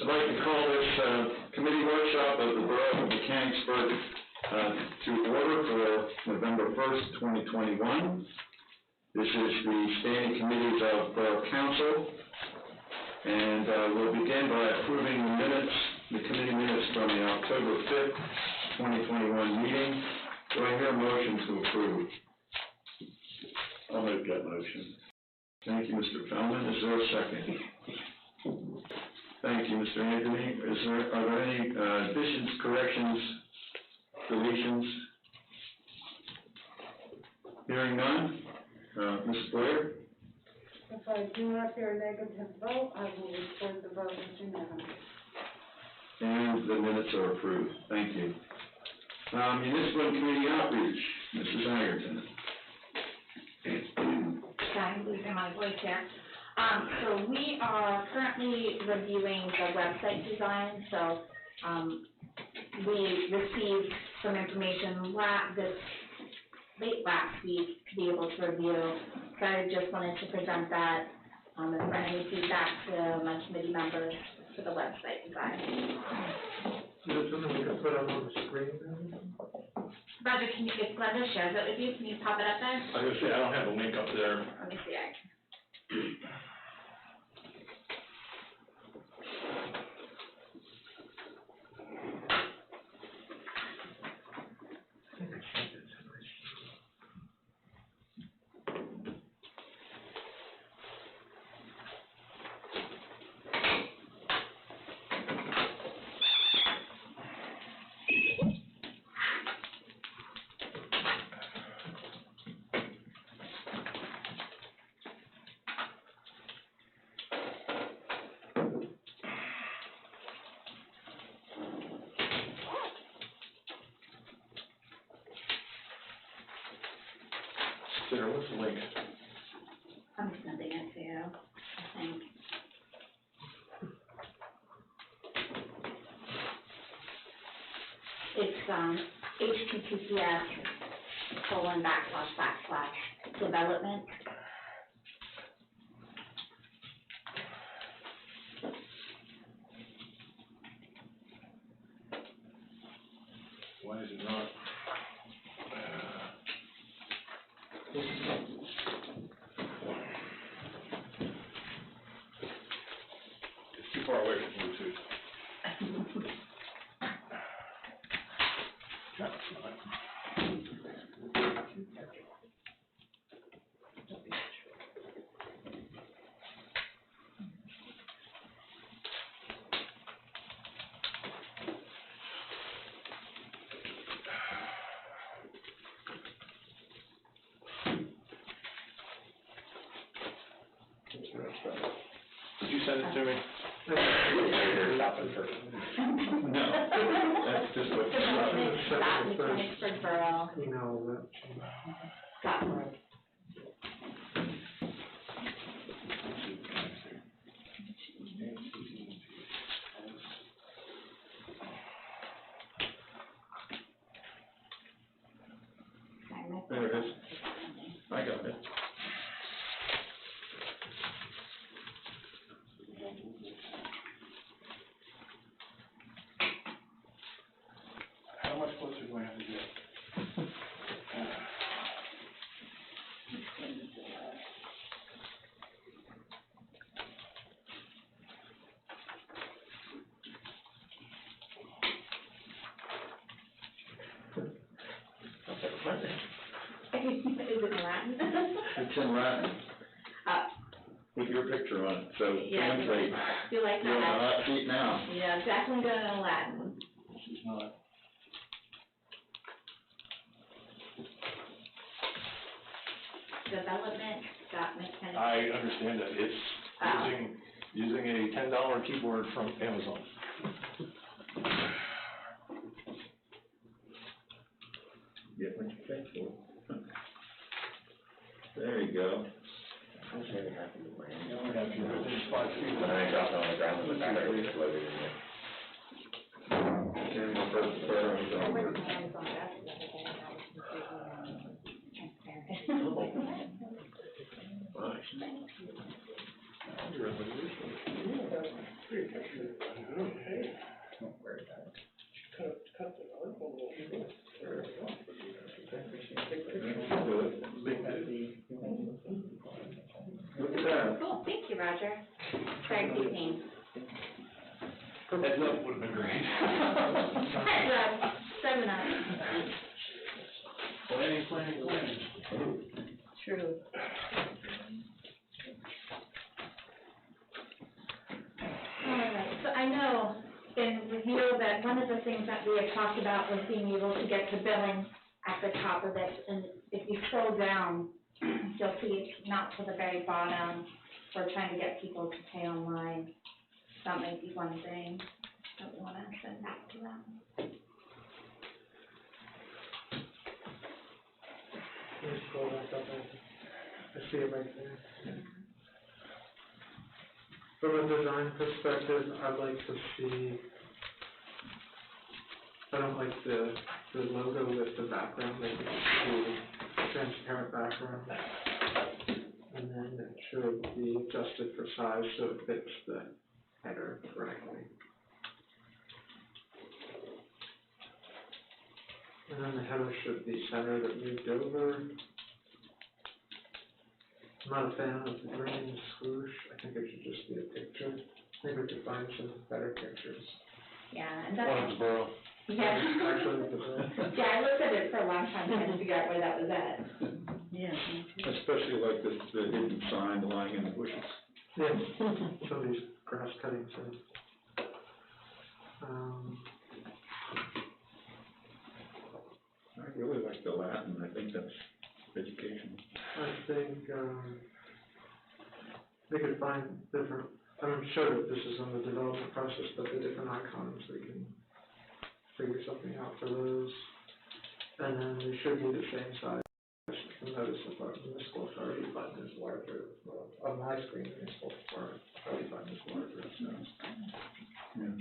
I'd like to call this committee workshop of the Borough of Mechanicsburg to order for November 1st, 2021. This is the standing committees of Borough Council, and we'll begin by approving the committee minutes from the October 5th, 2021 meeting. Do I hear a motion to approve? I'll make that motion. Thank you, Mr. Feldman. Is there a second? Thank you, Mr. Anthony. Are there any additions, corrections, deletions? Hearing none. Ms. Blair? If I do not hear a negative vote, I will record the vote as unanimous. And the minutes are approved. Thank you. Municipal and Community Outreach, Mrs. Agerton. I'm losing my voice here. So we are currently reviewing the website design. So we received some information late last week to be able to review. So I just wanted to present that and send any feedback to my committee members for the website design. Is there something we can put on the screen? Roger, if Glenda shares it with you, can you pop it up there? I was going to say, I don't have a link up there. Let me see. Sarah, what's the link? I'm sending it to you, I think. It's https://development. Why is it not? It's too far away from Bluetooth. That's not. Did you send it to me? No, that's just what. Mechanicsburg Borough. Email that. .org. There it is. I got it. How much closer do I have to get? Is it in Latin? It's in Latin. With your picture on it, so Yeah, translate. you like You're on the that? hot seat now. Yeah, definitely doing it in Latin. This is not. Development.mechanics. I understand that. It's using a $10 keyboard from Amazon. Get what you pay for. There you go. I'm very happy with my You only have to within 5 feet. When I dropped on the ground and the battery exploded in there. Here's the first photo. I went to Amazon Best the other day and I was completely transparent. Nice. You're in the Roger. Sorry, keep names. Heads up would've been great. Heads up, 7-up. Planning. True. Alright, so I know in review that one of the things that we had talked about was being able to get the billing at the top of it, and if you scroll down, you'll see it's not to the very bottom. We're trying to get people to pay online. That might be one thing that we wanna send back to them. Let's scroll back up I see it right there. From a design perspective, I'd like to see, I don't like the logo with the background, like the transparent background. And then it should be adjusted for size so it fits the header correctly. And then the header should be centered and moved over. I'm not a fan of the green swoosh. I think it should just be a picture. I think we could find some better pictures. Yeah, and that's. One of the Borough. Yeah. Actually, the Yeah, I looked at it for a long time trying to figure out where that was at. Yeah. Especially like the hidden sign lying in the bushes. yeah, some of these grass cuttings. I really like the Latin, I think that's educational. I think they could find different, I'm sure that this is in the development process, but the different icons, we can figure something out for those. And then they should be the same size. You'll notice the municipal authority button is larger. Well, on my screen, the municipal authority button is larger, so. Yeah,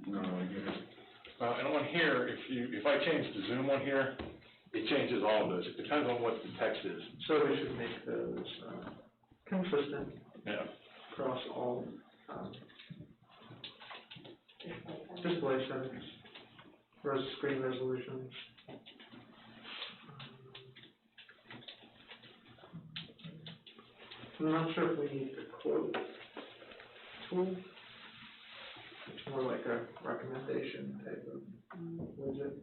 no, I get it. And on here, if I change the zoom on here, it changes all of those. It depends on what the text is. So we should make those consistent Yeah. across all display settings, screen resolutions. I'm not sure if we need the quote tool. It's more like a recommendation type of widget.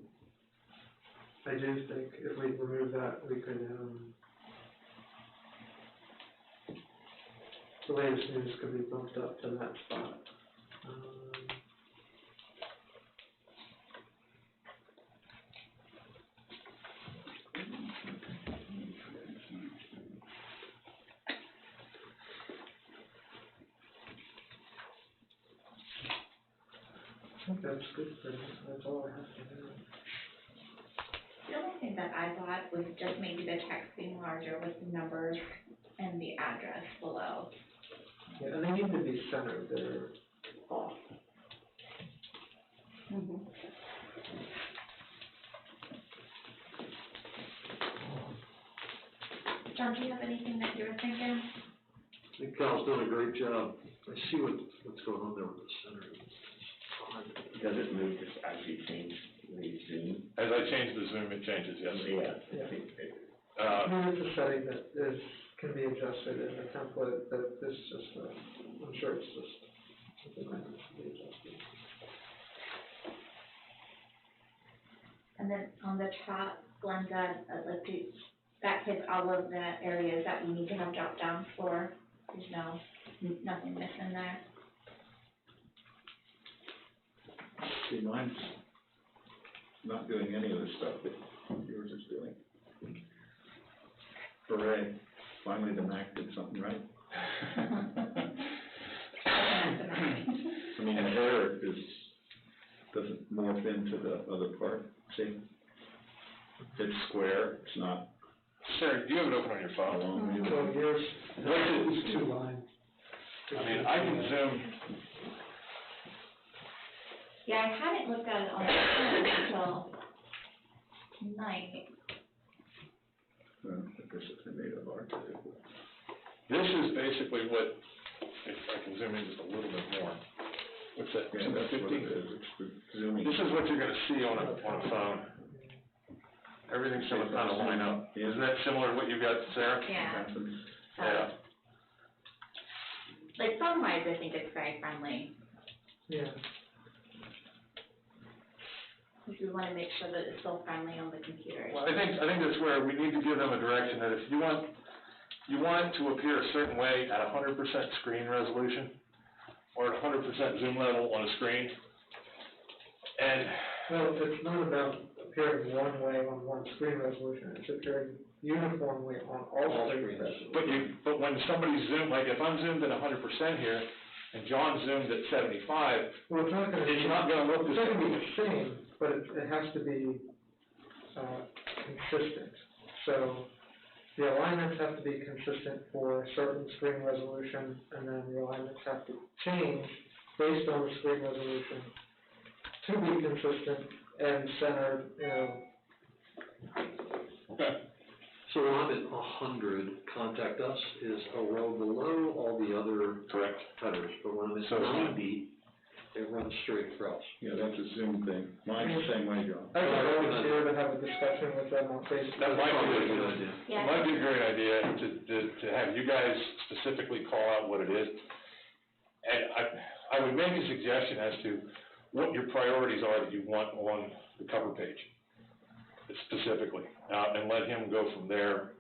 I do think if we remove that, we could, the latest news could be bumped up to that spot. I think that's good for me. That's all I have to do. The only thing that I thought was just maybe the text being larger with the numbers and the address below. Yeah, and they need to be centered. They're off. John, do you have anything that you were thinking? I think Cal's done a great job. I see what's going on there with the center. Does it move just as you change the zoom? As I change the zoom, it changes, yes. Yeah. Yeah. It's a setting that can be adjusted in the template, but this is just, I'm sure it's just something that needs to be adjusted. And then on the top, Glenda, let's see, that hits all of the areas that we need to have drop downs for. There's nothing missing there. See, mine's not doing any of the stuff that yours is doing. Hooray, finally the Mac did something right. I mean, the header doesn't morph into the other part, see? It's square, it's not Sarah, do you have it open on your phone? long. So here's, What's these two lines. I mean, I can zoom. Yeah, I hadn't looked at it on the phone until tonight. I guess if they made it larger. This is basically what, if I can zoom in just a little bit more. What's that? Yeah, that's what it 250? is, it's the zooming. This is what you're gonna see on a phone. Everything's gonna kind of line up. Isn't that similar to what you've got, Sarah? Yeah. Happens. Yeah. like, phone-wise, I think it's very friendly. Yeah. We wanna make sure that it's still friendly on the computer. Well, I think that's where we need to give them a direction, that if you want it to appear a certain way at 100% screen resolution, or at 100% zoom level on a screen, and Well, it's not about appearing one way on one screen resolution, it's appearing uniformly on all screen resolutions. But when somebody zoomed, like if I'm zoomed at 100% here, and John zoomed at 75, Well, it's not gonna be. it's not gonna look the It's not gonna be same. the same, but it has to be, consistent. So, the alignments have to be consistent for a certain screen resolution, and then the alignments have to change based on the screen resolution to be consistent and centered, Okay. So when I'm at 100, contact us is a row below all the other Correct. headers, but when I'm at So- 90, it runs straight across. Yeah, that's a Zoom thing. Mine's the same way, John. I can volunteer to have a discussion with them on Facebook. That might Probably be a good idea. It might be a great idea to have you guys specifically call out what it is. And I would make a suggestion as to what your priorities are that you want on the cover page, specifically, and let him go from there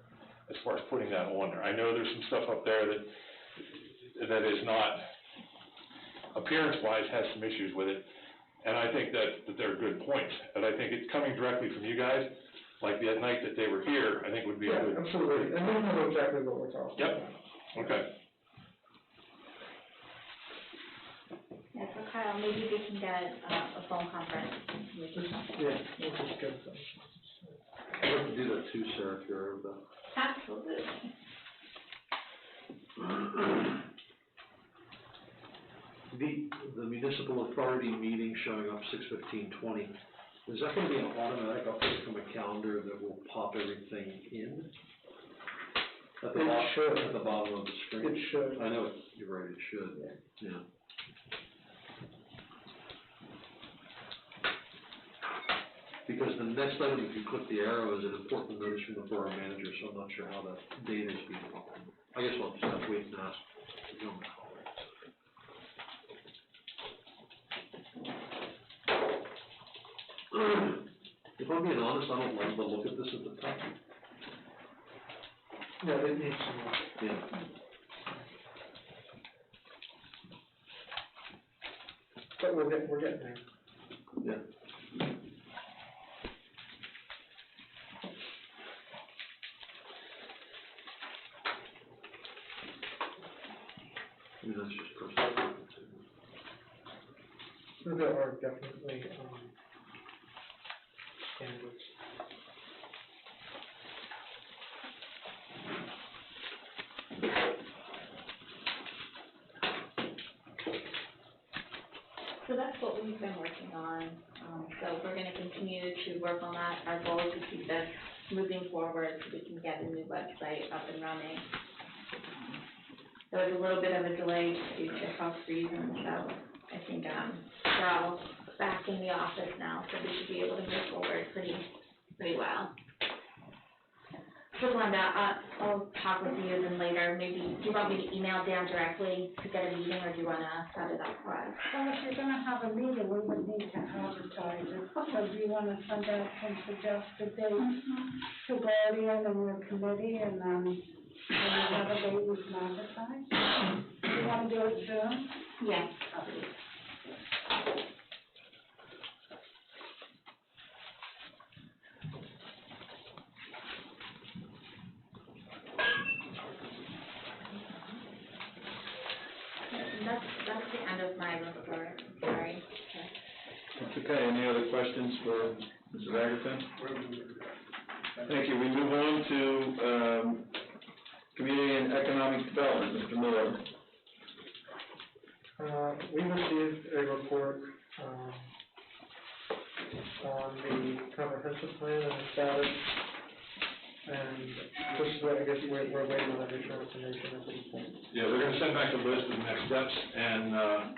as far as putting that on there. I know there's some stuff up there that is not, appearance-wise, has some issues with it, and I think that they're good points. And I think it's coming directly from you guys, like the night that they were here, I think would be a Yeah, good. absolutely, and they know exactly what we're talking Yep. about. Okay. Yeah, so Kyle, maybe we can get a phone conference. We can talk. Yeah, we'll just get them. I'd like to do that too, Sarah, if you're over Absolutely. The municipal authority meeting showing up 6/15/20, is that gonna be an automatic update from a calendar that will pop everything in? At the It bottom, should. at the bottom of the screen? It should. I know, you're right, it should, yeah. Because the next item, if you click the arrow, is an important notice from the borough manager, so I'm not sure how that data is being popped in. I guess I'll just have to wait and ask the gentleman. If I'm being honest, I don't like the look of this at the top. Yeah, it needs some more. Yeah. But we're getting there. Yeah. I mean, that's just personal. So there are definitely, standards. So that's what we've been working on, so we're gonna continue to work on that. Our goal is to keep this moving forward so we can get a new website up and running. There was a little bit of a delay due to health reasons, so I think, we're all back in the office now, so we should be able to move forward pretty well. So Linda, I'll talk with you then later, maybe, do you want me to email Dan directly to get a meeting, or do you wanna set it up for us? Well, if you're gonna have a meeting, we would need to advertise it, so do you wanna send out some suggested dates to Guardian and your committee, and then when you have a date, we can advertise? You wanna do it soon? Yes. That's the end of my report, sorry. That's okay. Any other questions for Mrs. Agerton? Thank you. We move on to, Community and Economic Development, Mr. Miller. We received a report, on the comprehensive plan and the status, and this is what, I guess, we're waiting on additional information at this point. Yeah, they're gonna send back a list of next steps and,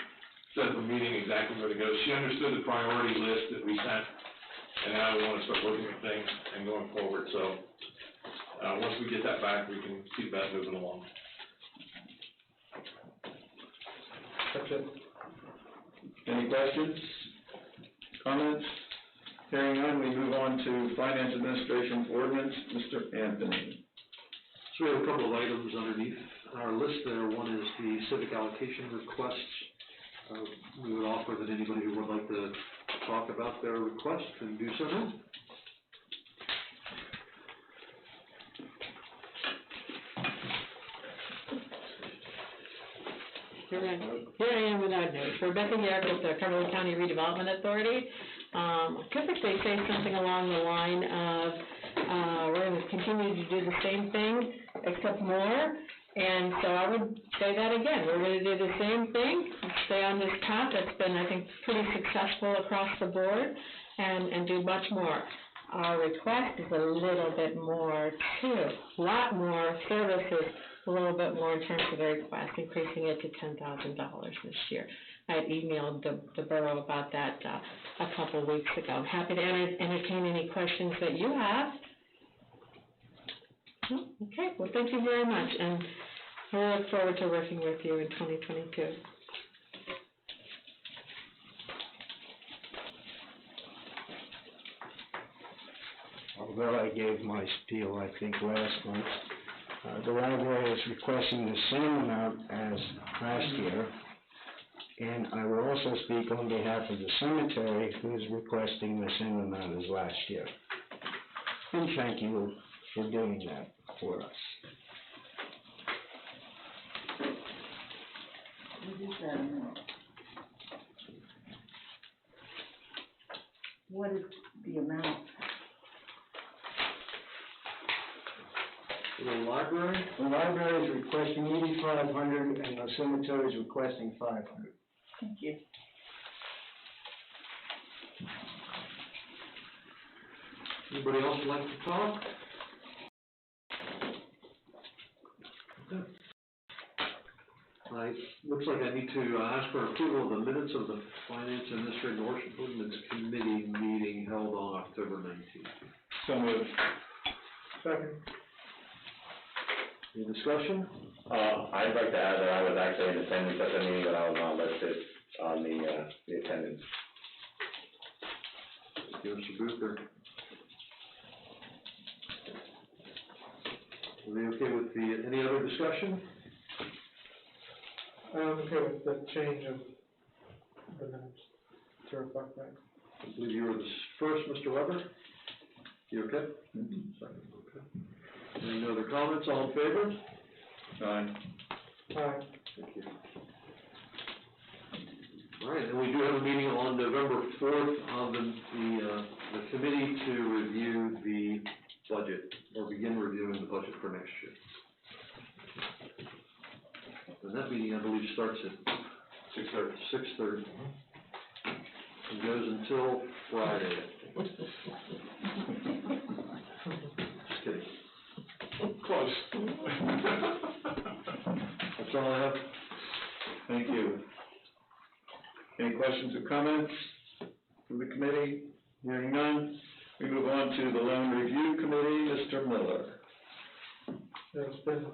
set up a meeting exactly where to go. She understood the priority list that we sent, and now we wanna start looking at things and going forward, so, once we get that back, we can keep that moving along. That's it. Any questions, comments? Hearing none, we move on to Finance Administration Ordinance, Mr. Anthony. So we have a couple of items underneath our list there. One is the civic allocation requests. We would offer that anybody who would like to talk about their request can do so now. Here I am with our notes. Rebecca Garrett with the Cumberland County Redevelopment Authority. Typically say something along the line of, we're going to continue to do the same thing, except more. And so I would say that again. We're going to do the same thing, stay on this path that's been, I think, pretty successful across the board, and do much more. Our request is a little bit more, too. A lot more services, a little bit more in terms of the request, increasing it to $10,000 this year. I had emailed the Borough about that a couple of weeks ago. I'm happy to entertain any questions that you have. Okay, well, thank you very much, and I look forward to working with you in 2022. Although I gave my spiel, I think, last month, the library is requesting the same amount as last year, and I will also speak on behalf of the cemetery, who is requesting the same amount as last year. And thank you for doing that for us. What is the amount? The library? The library is requesting $8,500, and the cemetery is requesting $500. Thank you. Anybody else like to talk? Looks like I need to ask for approval of the minutes of the Finance Administrative Ordinance Committee meeting held on October 19th. So moved. Second. Any discussion? I'd like to add that I was actually in attendance at the meeting, but I was not listed on the attendance. Thank you, Mr. Booker. Are we okay with any other discussion? I'm okay with the change of the minutes to reflect that. I believe you were the first, Mr. Weber. You okay? Mm-hmm. Second, okay. Any other comments? All in favor? Aye. Aye. Thank you. All right, and we do have a meeting on November 4th of the committee to review the budget, or begin reviewing the budget for next year. And that meeting, I believe, starts at 6:30. And goes until Friday, I think. Just kidding. Close. That's all I have. Thank you. Any questions or comments from the committee? Hearing none, we move on to the Loan Review Committee, Mr. Miller. There's been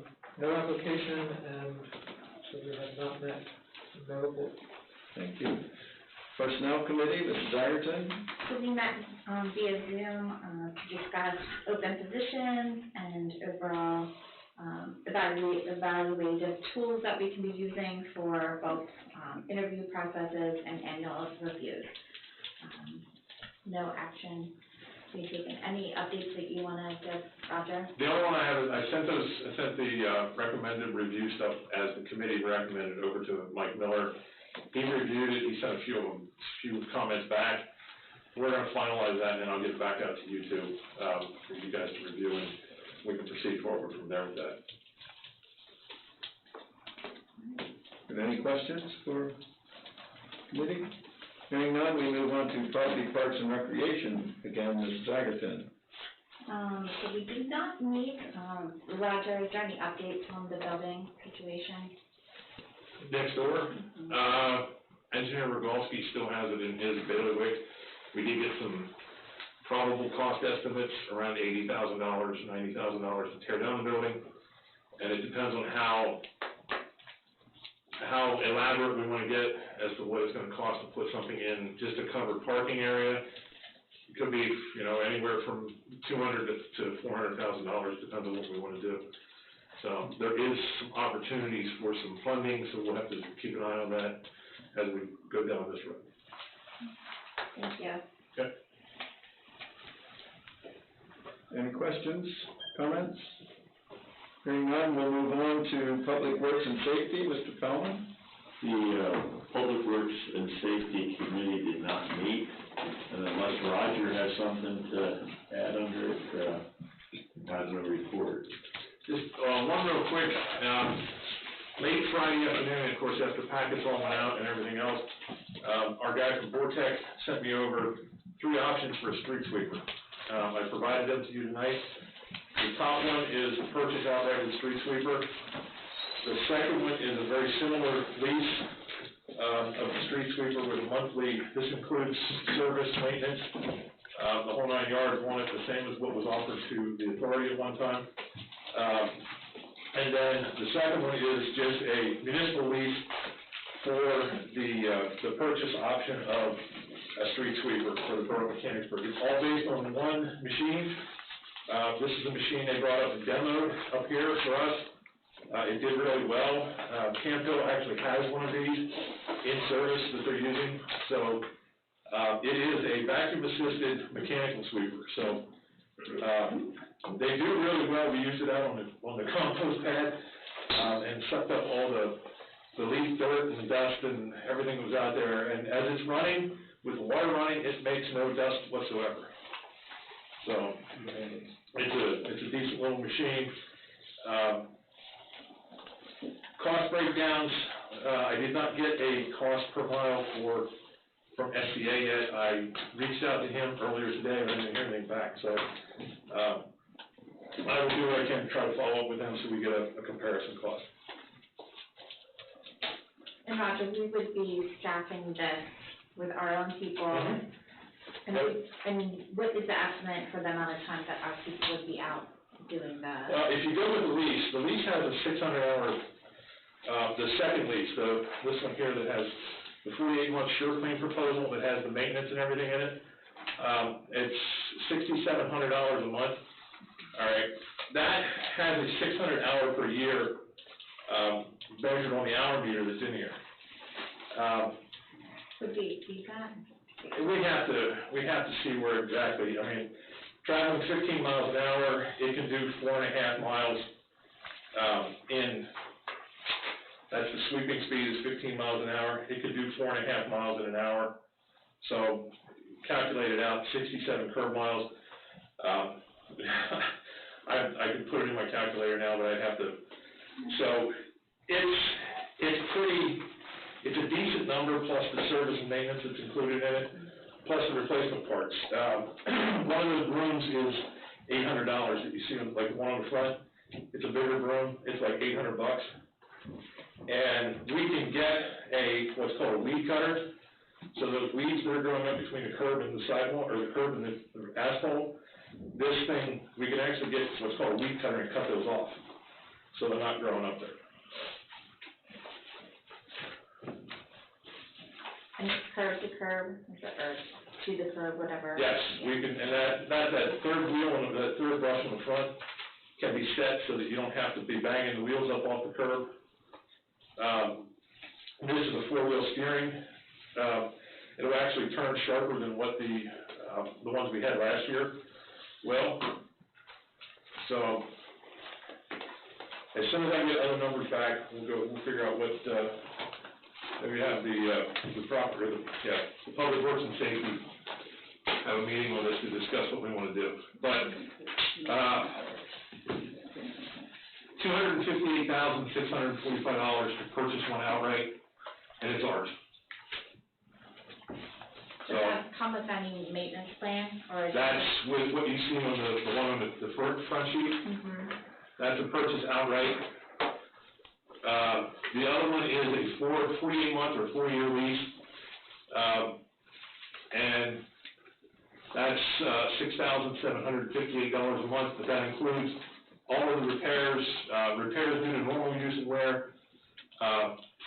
no application, and so we have not met the report. Thank you. Personnel Committee, Mrs. Ireton. So we met via Zoom to discuss open positions and overall evaluative tools that we can be using for both interview processes and annual reviews. No action to be taken. Any updates that you want to give, Roger? The only one I have is I sent the recommended review stuff as the committee recommended over to Mike Miller. He reviewed it. He sent a few comments back. We're going to finalize that, and then I'll get it back out to you two for you guys to review, and we can proceed forward from there with that. And any questions for committee? Hearing none, we move on to Property, Parks, and Recreation. Again, Mrs. Ireton. So we did not meet. Roger, is there any updates on the building situation? Next door, Engineer Rogalski still has it in his bailiwick. We did get some probable cost estimates, around $80,000, $90,000 to tear down the building, and it depends on how how elaborate we wanna get as to what it's gonna cost to put something in just a covered parking area. It could be, you know, anywhere from $200,000 to $400,000, depends on what we wanna do. So there is some opportunities for some funding, so we'll have to keep an eye on that as we go down this road. Thank you. Okay. Any questions, comments? Hearing none, we'll move on to Public Works and Safety, Mr. Fellman. The Public Works and Safety Committee did not meet, and unless Roger has something to add under it, has a report. Just, one real quick, late Friday afternoon, of course, after packets all went out and everything else, our guy from Vortex sent me over 3 options for a street sweeper. I provided them to you tonight. The top one is to purchase outright a street sweeper. The second one is a very similar lease, of the street sweeper with monthly, this includes service, maintenance, the whole 9 yards, want it the same as what was offered to the authority at one time. And then the second one is just a municipal lease for the purchase option of a street sweeper for the Borough of Mechanicsburg. It's all based on one machine. This is a machine they brought up and demoed up here for us. It did really well. Campville actually has one of these in service that they're using. So it is a vacuum-assisted mechanical sweeper. So they do really well. We used it out on the compost pad and sucked up all the leaf dirt and dust and everything that was out there. And as it's running, with the water running, it makes no dust whatsoever. So it's a decent little machine. Cost breakdowns, I did not get a cost per mile from SCA yet. I reached out to him earlier today and I didn't hear anything back. So I will do what I can to try to follow up with them so we get a comparison cost. And Roger, we would be staffing this with our own people. And what is the estimate for the amount of time that our people would be out doing that? If you go with the lease has a 600-hour, the second lease, this one here that has the 48-month sure claim proposal that has the maintenance and everything in it, it's $6,700 a month. All right, that has a 600 hour per year measured on the hour meter that's in here. Would we exceed that? We have to see where exactly. I mean, traveling 15 miles an hour, it can do 4.5 miles that's the sweeping speed is 15 miles an hour. It could do 4.5 miles in an hour. So calculate it out, 67 curb miles. I could put it in my calculator now, but I'd have to. So it's a decent number plus the service and maintenance that's included in it, plus the replacement parts. One of those brooms is $800 that you see, like the one on the front. It's a bigger broom. It's like $800. And we can get what's called a weed cutter. So those weeds that are growing up between the curb and the sidewalk, or the curb and the asphalt, this thing, we can actually get what's called a weed cutter and cut those off, so they're not growing up there. And it's curb to curb, or to the curb, whatever? Yes, we can, and that third wheel and that third brush on the front can be set so that you don't have to be banging the wheels up off the curb. This is a 4-wheel steering. It'll actually turn sharper than what the ones we had last year will. So as soon as I get other numbers back, we'll figure out what we have the Public Works and Safety have a meeting on this to discuss what we want to do. But $258,645 to purchase one outright, and it's ours. Does that come with any maintenance plan, or is That's with what you see on the one on the front sheet. Mm-hmm. That's a purchase outright. The other one is a 48-month or 4-year lease, and that's $6,758 a month, but that includes all of the repairs due to normal use and wear,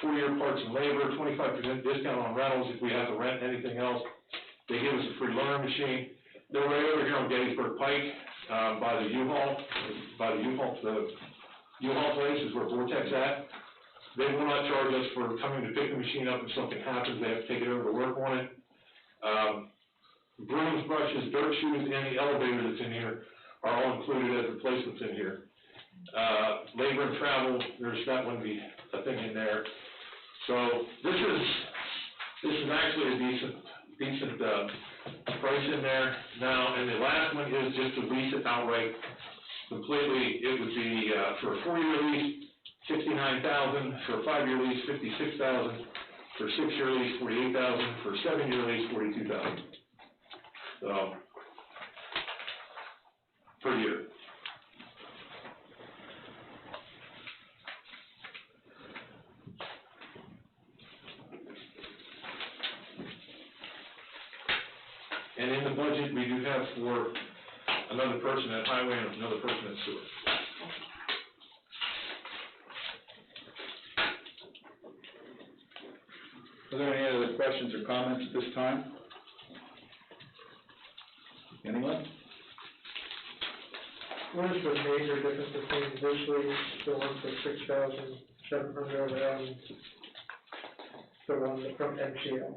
4-year parts and labor, 25% discount on rentals if we have to rent anything else. They give us a free loaner machine. They're right over here on Gettysburg Pike, by the U-Haul place is where Vortex at. They will not charge us for coming to pick the machine up if something happens, they have to take it over to work on it. Brooms, brushes, dirt shoes, and the elevator that's in here are all included as replacements in here. Labor and travel, there's that one be a thing in there. So this is actually a decent price in there. Now, and the last one is just to lease it outright completely. It would be, for a 4-year lease, $69,000, for a 5-year lease, $56,000, for a 6-year lease, $48,000, for a 7-year lease, $42,000. So, per year. And in the budget, we do have for another person at highway and another person at sewer. Are there any other questions or comments at this time? Anyone? What is the major difference between this lease, the one for $6,700, and the one from NCL?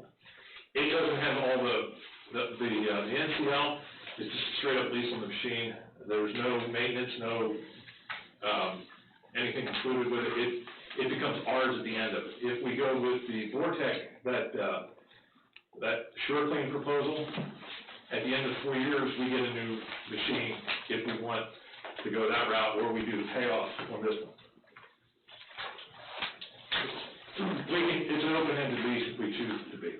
It doesn't have all the NCL, it's just a straight up lease on the machine. There's no maintenance, no, anything included with it. It becomes ours at the end of it. If we go with the Vortex, that SureClean proposal, at the end of 4 years, we get a new machine if we want to go that route, or we do the payoff on this one. It's an open-ended lease if we choose it to be.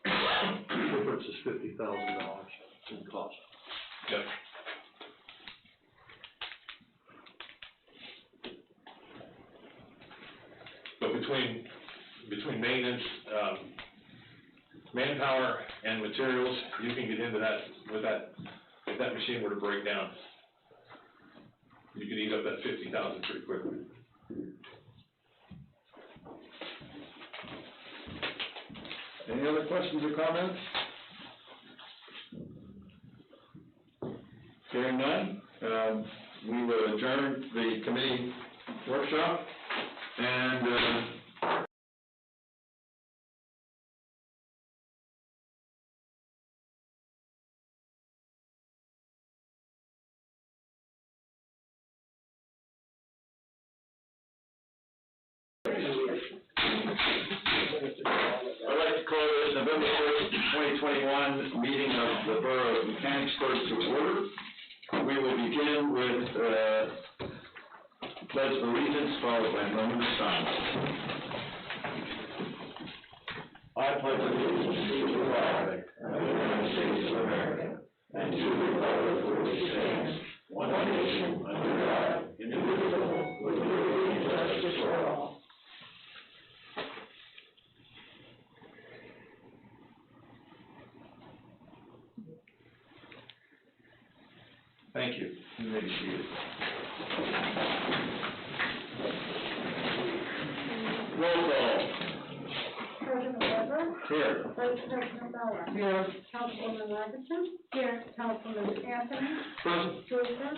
The difference is $50,000 in cost. Yep. But between maintenance, manpower, and materials, you can get into that if that machine were to break down. You could eat up that $50,000 pretty quickly. Any other questions or comments? Hearing none, we will adjourn the committee workshop, and, I'd like to call this November 1st, 2021 meeting of the Borough of Mechanicsburg to order. We will begin with pledge of allegiance, followed by a moment of silence. I pledge allegiance to the flag of the United States of America and to the republic for which it stands, one nation, under God, indivisible, with liberty and justice for all. Thank you. You may be seated. Roll call. President Weber? Here. Vice President Bella? Here. Councilwoman Robinson? Here. Councilman Anthony? Present. Schuster?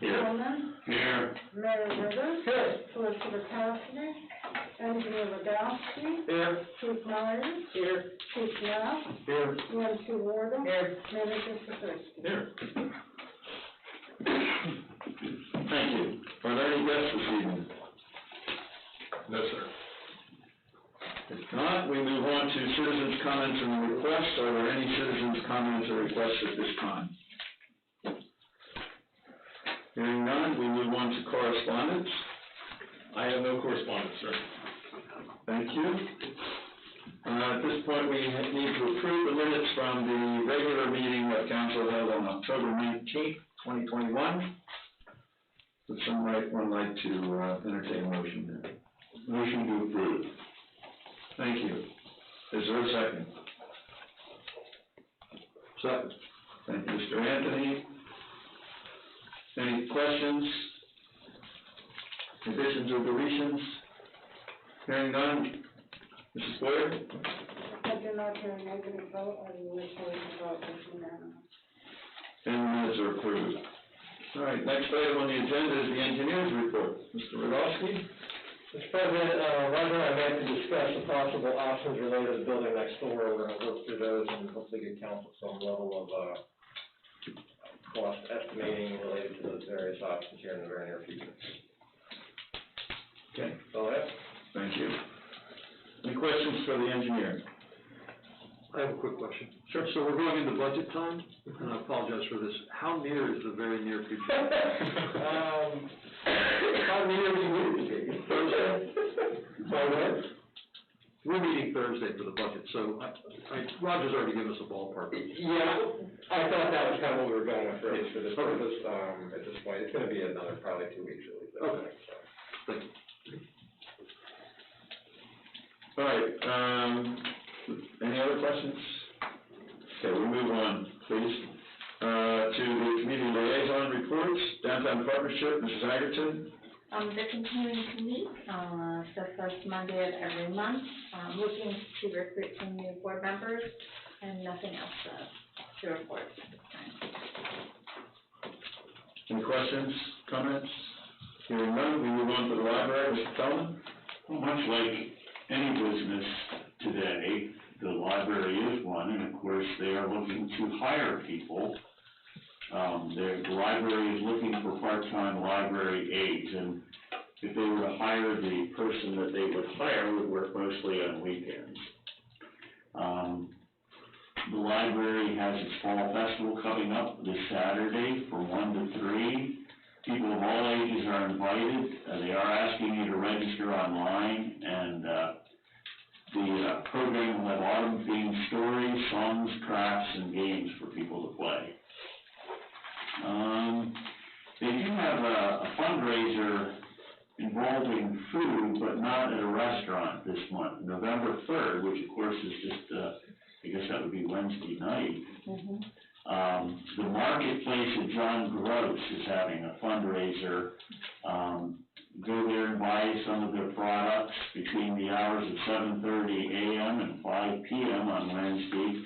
Here. Tillman? Here. Mayor Rivers? Here. Solicitor Cassidy? Engineer Legowski? Here. Chief Myers? Here. Chief Knapp? Here. EMC Warden? Here. Manager Safirsky? Here. Thank you. Are there any guests this evening? No, sir. If not, we move on to citizens' comments and requests. Are there any citizens' comments or requests at this time? Hearing none, we move on to correspondence. I have no correspondence, sir. Thank you. At this point, we need to approve the minutes from the regular meeting that council held on October 19th, 2021. Would someone like to entertain a motion there? Motion to approve. Thank you. Is there a second? Second. Thank you, Mr. Anthony. Any questions, additions or deletions? Hearing none, Mrs. Boyer? I did not hear a negative vote, or the recording vote was unanimous. And minutes are approved. All right, next item on the agenda is the engineer's report. Mr. Rudowski? Mr. President, Roger and I met to discuss the possible options related to the building next door. We're gonna work through those and hopefully get council some level of, cost estimating related to those various options here in the very near future. Okay, So that's. thank you. Any questions for the engineer? I have a quick question. Sure. So we're going into budget time, and I apologize for this. How near is the very near future? How near we meet? Thursday? We're meeting Thursday for the budget, so Roger's already given us a ballpark. Yeah, I thought that was kind of what we were going with, really, for this purpose, at this point. It's gonna be another probably 2 weeks at least. Okay. So. All right, any other questions? Okay, we'll move on, please, to the community liaison reports, downtown partnership, Mrs. Agerton. They're continuing to meet, the first Monday of every month, looking to recruit some new board members, and nothing else, to report at this time. Any questions, comments? Hearing none, we move on to the library, Mr. Tillman. Well, much like any business today, the library is one, and of course, they are looking to hire people. The library is looking for part-time library aides, and if they were to hire, the person that they would hire would work mostly on weekends. The library has its fall festival coming up this Saturday from 1 to 3. People of all ages are invited. They are asking you to register online, and the program will have autumn-themed stories, songs, crafts, and games for people to play. They do have a fundraiser involving food, but not at a restaurant this month, November 3rd, which of course is just, I guess that would be Wednesday night. The marketplace at John Gross is having a fundraiser. Go there and buy some of their products between the hours of 7:30 a.m. and 5 p.m. on Wednesday.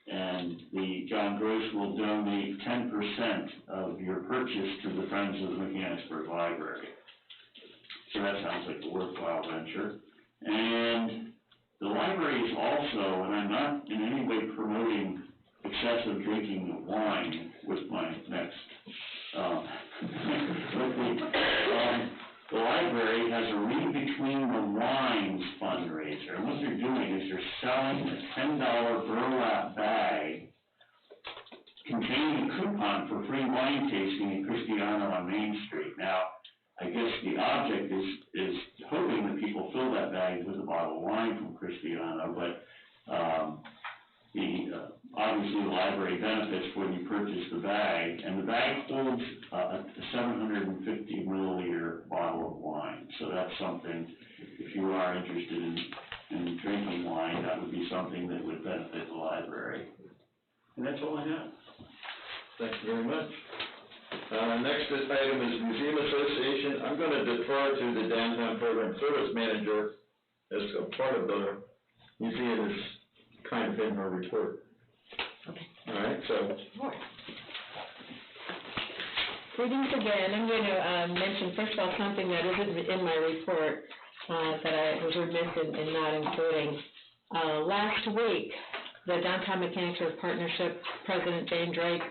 And the John Gross will donate 10% of your purchase to the Friends of the Mechanicsburg Library. So that sounds like a worthwhile venture. And the library is also, and I'm not in any way promoting excessive drinking of wine with my next, the library has a Read Between the Wines fundraiser, and what they're doing is they're selling a $10 burlap bag containing a coupon for free wine tasting at Cristiano on Main Street. Now, I guess the object is hoping that people fill that bag with a bottle of wine from Cristiano, but obviously the library benefits when you purchase the bag, and the bag holds a 750 milliliter bottle of wine. So that's something, if you are interested in drinking wine, that would be something that would benefit the library. And that's all I have. Thank you very much. Next item is Museum Association. I'm going to defer to the Downtown Program Service Manager as a part of the museum is kind of in her report. Okay. All right, so. Greetings again. I'm going to mention, first of all, something that isn't in my report that I was remiss in not including. Last week, the Downtown Mechanicsburg Partnership President Jane Drake,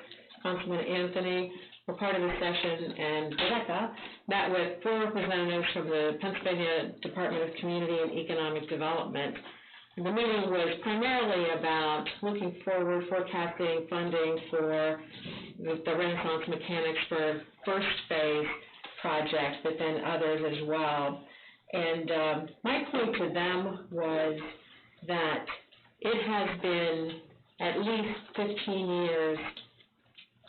Councilman Anthony, were part of the session, and Rebecca met with 4 representatives from the Pennsylvania Department of Community and Economic Development. And the meeting was primarily about looking forward, forecasting funding for the Renaissance Mechanicsburg first phase project, but then others as well. And my point to them was that it has been at least 15 years,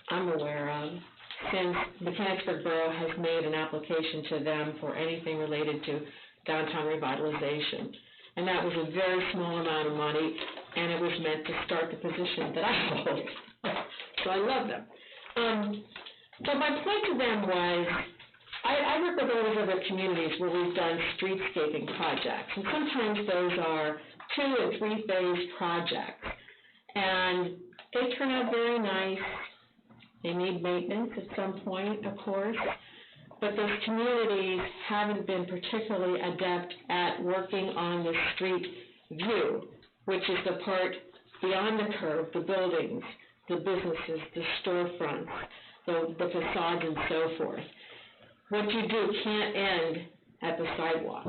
I'm aware of, since Mechanicsburg Borough has made an application to them for anything related to downtown revitalization. And that was a very small amount of money, and it was meant to start the position that I hold. So I love them. So my point to them was, I work with all these other communities where we've done streetscaping projects, and sometimes those are 2- and 3-phase projects. And they turn out very nice. They need maintenance at some point, of course, but those communities haven't been particularly adept at working on the street view, which is the part beyond the curve, the buildings, the businesses, the storefronts, the facades and so forth. What you do can't end at the sidewalk.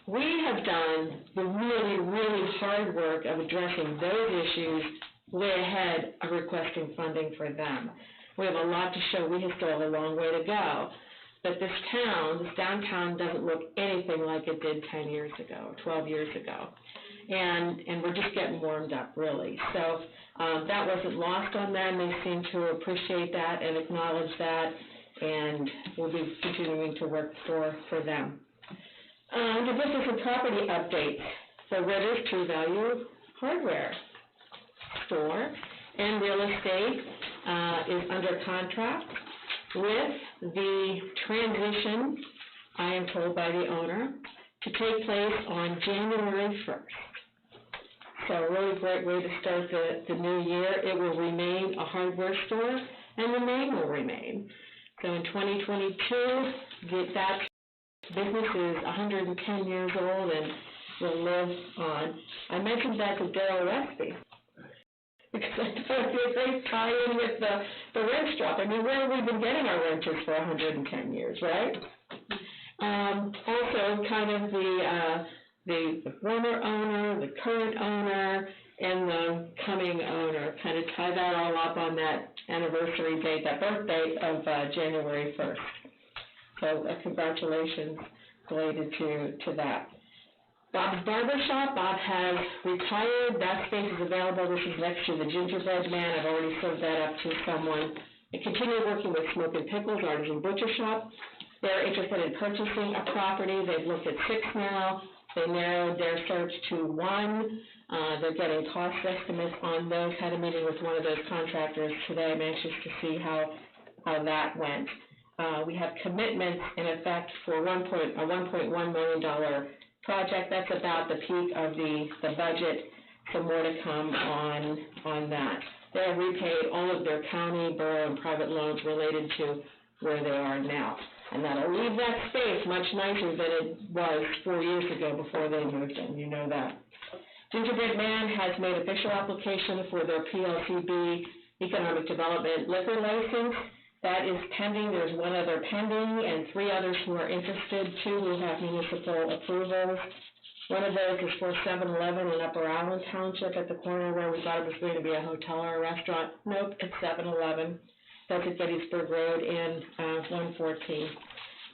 We have done the really, really hard work of addressing those issues way ahead of requesting funding for them. We have a lot to show. We still have a long way to go. But this downtown doesn't look anything like it did 10 years ago, 12 years ago. And we're just getting warmed up, really. So that wasn't lost on them. They seem to appreciate that and acknowledge that, and we'll be continuing to work for them. The business and property updates. So Ritter's True Value Hardware store and real estate is under contract with the transition, I am told by the owner, to take place on January 1st. So a really great way to start the new year. It will remain a hardware store, and the name will remain. So in 2022, that business is 110 years old and will live on. I mentioned that to Darryl Westby, because I thought it would be a great tie-in with the rent drop. I mean, where have we been getting our renters for 110 years, right? Also, kind of the former owner, the current owner, and the coming owner, kind of tie that all up on that anniversary date, that birth date of January 1st. So congratulations related to that. Bob's Barbershop. Bob has retired. That space is available. This is next to the Gingerbread Man. I've already served that up to someone. I continue working with Smoke and Pickles, Artisan Butcher Shop. They're interested in purchasing a property. They've looked at 6 now. They narrowed their search to 1. They're getting cost estimates on those. Had a meeting with one of those contractors today. I'm anxious to see how that went. We have commitments in effect for a $1.1 million project. That's about the peak of the budget. Some more to come on that. They have repaid all of their county, borough, and private loans related to where they are now. And that'll leave that space much nicer than it was 4 years ago before they moved in. You know that. Gingerbread Man has made official application for their PLCB Economic Development liquor license. That is pending. There's 1 other pending and 3 others who are interested, 2 who have municipal approvals. One of those is for 7-Eleven in Upper Allen Township at the corner where we thought it was going to be a hotel or a restaurant. Nope, it's 7-Eleven. That's at Gettysburg Road in 114.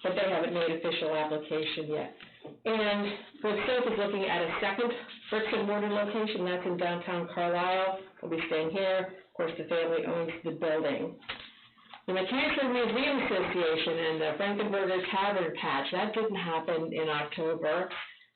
But they haven't made official application yet. And Good Soap is looking at a second bricks and mortar location. That's in downtown Carlisle. We'll be staying here. Of course, the family owns the building. The Mechanicsburg Museum Association and the Frankenberger Tavern Patch, that didn't happen in October.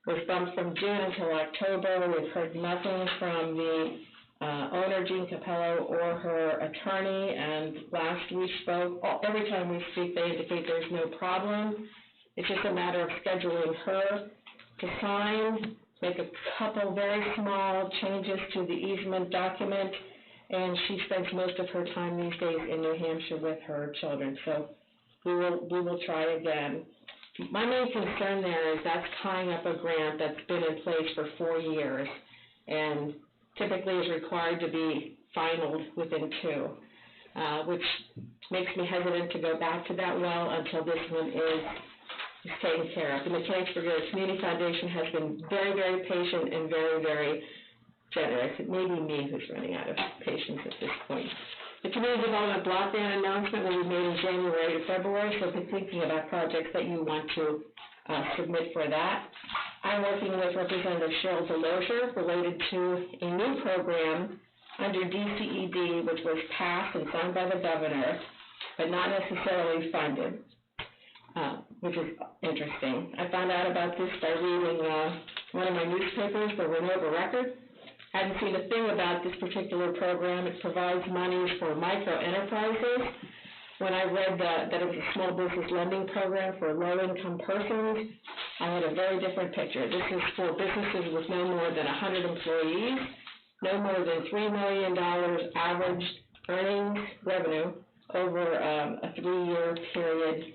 It was bumped from June until October. We've heard nothing from the owner, Jean Capello, or her attorney, and last we spoke, every time we speak, they indicate there's no problem. It's just a matter of scheduling her to sign, make a couple very small changes to the easement document, and she spends most of her time these days in New Hampshire with her children, so we will try again. My main concern there is that's tying up a grant that's been in place for 4 years, and typically is required to be finalized within 2, which makes me hesitant to go back to that well until this one is taken care of. The Mechanicsburg Community Foundation has been very, very patient and very, very generous. It may be me who's running out of patience at this point. The Community Development Block Grant announcement will be made in January to February, so be thinking about projects that you want to submit for that. I'm working with Representative Cheryl Delosier related to a new program under DCED, which was passed and signed by the governor, but not necessarily funded, which is interesting. I found out about this by reading one of my newspapers, the Renova Record. I hadn't seen a thing about this particular program. It provides monies for micro enterprises when I read that it's a small business lending program for low-income persons, I had a very different picture. This is for businesses with no more than 100 employees, no more than $3 million average earnings revenue over a 3-year period.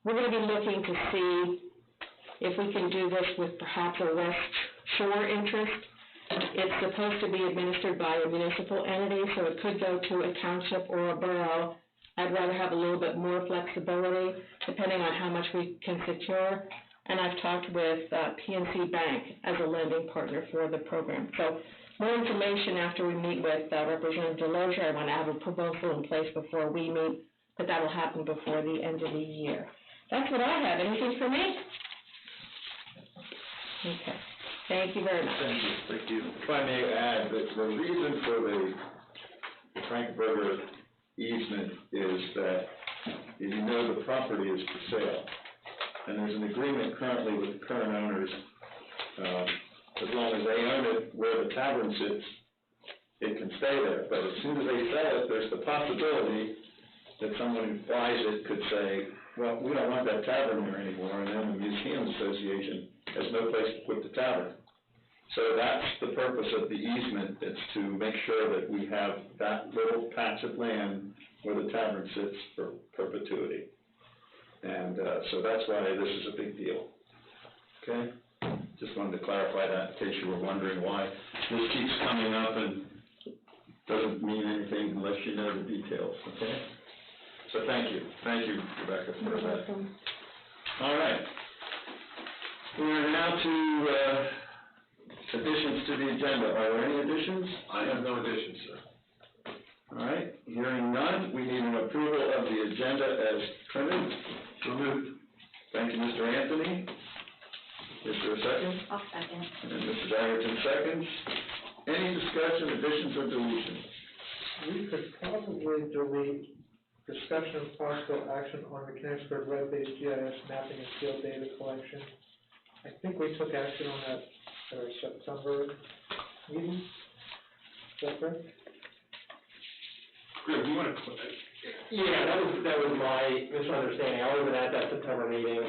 We're going to be looking to see if we can do this with perhaps a West Shore interest. It's supposed to be administered by a municipal entity, so it could go to a township or a borough. I'd rather have a little bit more flexibility, depending on how much we can secure. And I've talked with PNC Bank as a lending partner for the program. So more information after we meet with Representative Delozier. I want to have a proposal in place before we meet, but that will happen before the end of the year. That's what I have. Anything for me? Okay. Thank you very much. Thank you. If I may add, that the reason for the Frankfurter easement is that, as you know, the property is for sale. And there's an agreement currently with the current owners, as long as they own it where the tavern sits, it can stay there. But as soon as they sell it, there's the possibility that someone who buys it could say, well, we don't want that tavern here anymore, and then the Museum Association has no place to put the tavern. So that's the purpose of the easement. It's to make sure that we have that little patch of land where the tavern sits for perpetuity. And so that's why this is a big deal. Okay? Just wanted to clarify that in case you were wondering why this keeps coming up and doesn't mean anything unless you know the details. Okay? So thank you. Thank you, Rebecca, for that. All right. We are now to additions to the agenda. Are there any additions? I have no additions, sir. All right. Hearing none, we need an approval of the agenda as printed. So moved. Thank you, Mr. Anthony. Is there a second? I'll second. And Mrs. Iverson seconds. Any discussion, additions, or deletions? We could probably delete discussion of possible action on Mechanicsburg web-based GIS mapping and field data collection. I think we took action on that at our September meeting. Is that correct? Greg, do you want to? Yeah, that was my misunderstanding. I wasn't at that September meeting.